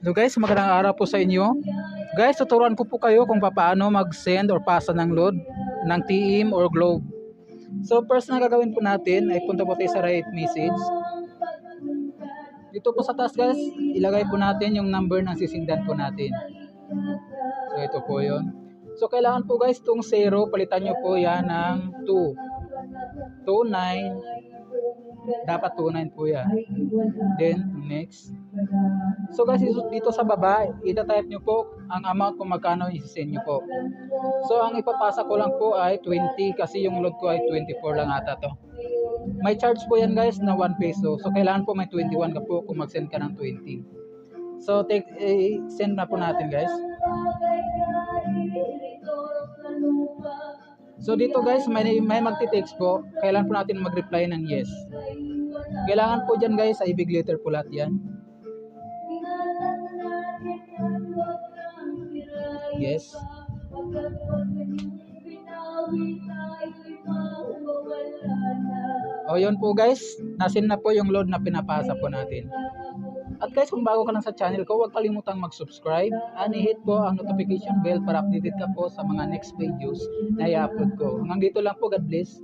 So guys, magandang araw po sa inyo. Guys, tuturuan ko po kayo kung paano mag-send or pasa ng load ng TEAM or Globe. So first na gagawin po natin ay punta po tayo sa right message. Dito po sa taas guys, ilagay po natin yung number ng sisindan po natin. So ito po yun. So kailangan po guys itong 0, palitan nyo po yan ng 2. 29. Dapat 29 po yan. Then next. So guys, dito sa baba, ita-type nyo po ang amount kung magkano i-send nyo po. So ang ipapasa ko lang po ay 20 kasi yung load ko ay 24 lang ata to. May charge po yan guys na 1 peso. So kailangan po may 21 ka po kung mag-send ka ng 20. So send na po natin guys. So dito guys, may magti-text po. Kailangan po natin mag-reply ng yes. Kailangan po dyan guys ay big letter po lahat yan. Yes. O yun po guys, nasin na po yung load na pinapasa po natin. At guys, kung bago ka lang sa channel ko, huwag kalimutang mag-subscribe and i-hit po ang notification bell para updated ka po sa mga next videos na i-upload ko. Hanggang dito lang po, God bless.